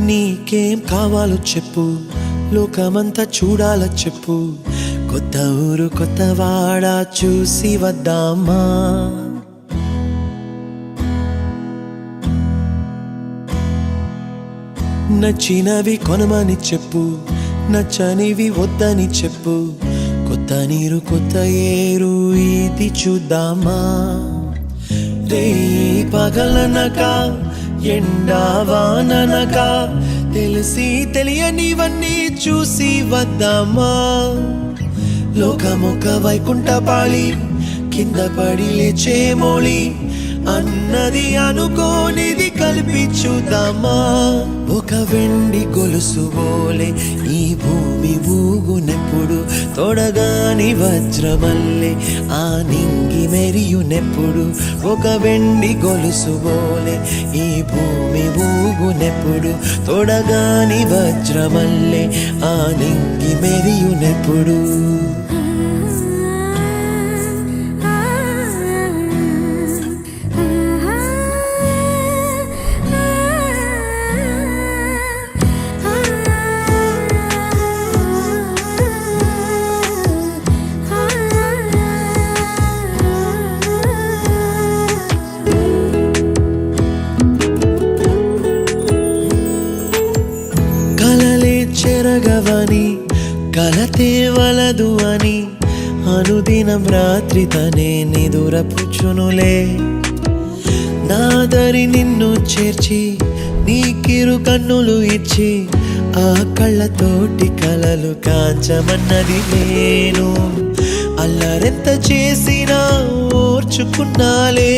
నీకేం కావాలో చెప్పు, లోకమంతా చూడాల చెప్పు. కొత్త ఊరు కొత్త వాడ చూసి వద్దామా? నచ్చినవి కొనమని చెప్పు, నచ్చనివి వద్దని చెప్పు. కొత్త నీరు కొత్త ఏరు ఇది చూద్దామా? రే పగలనక ఎండావాననక తెలిసి తెలియనివన్నీ చూసి వద్దామా? లోకమొక వైకుంఠపాళి, కింద పడి లేచే మోళి, అన్నది అనుకోనిది కలిపి చూద్దామా? ఒక వెండి గొలుసు బోలే ఈ భూమి ఊగునెప్పుడు, తొడగాని వజ్రమల్లే ఆ నింగి మెరియునెప్పుడు. ఒక వెండి గొలుసు బోలే ఈ భూమి ఊగునెప్పుడు, తొడగాని వజ్రమల్లే ఆ నింగి మెరియునెప్పుడు. కలలే చెరగవని కలతే వలదు అని అనుదినం రాత్రి తనే నిదురపుచ్చునులే. నాదరి నిన్ను చేర్చి నీకిరు కన్నులు ఇచ్చి ఆ కళ్ళతోటి కలలు కాంచమన్నది నేను. అల్లరెంత చేసినా ఓర్చుకున్నాలే,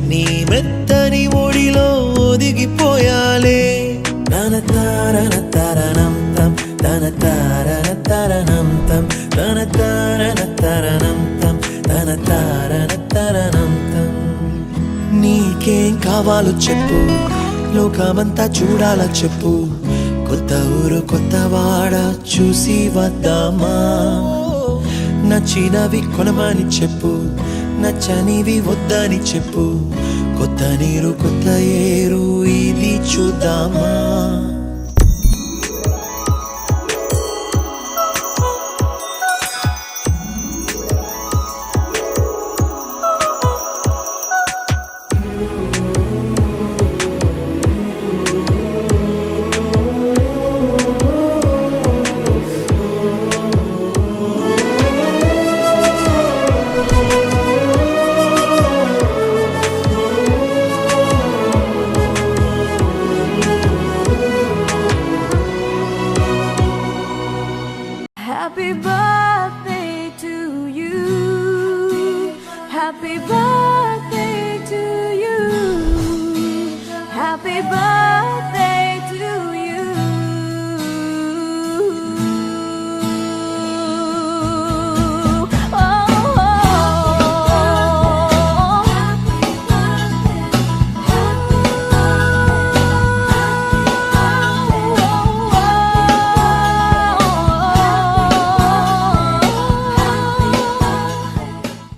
నీ మెత్తని ఒడిలో ఒదిగిపోయాలే. తన తారన తరణం తం, తన తారన తరణం తం, తన తారన తరణం తం, తన తారన తరణం తం. నీకేం కావాలో చెప్పు, లోకమంతా చూడాల చెప్పు. కొత్త ఊరు కొత్త వాడ చూసి వద్దామా? నచ్చినవి కొనమని చెప్పు, నచ్చనివి వద్దని చెప్పు. కొత్త నీరు కొత్త ఏరు ఇది చూద్దామా? Happy birthday to you. Happy birthday to you. Happy birthday.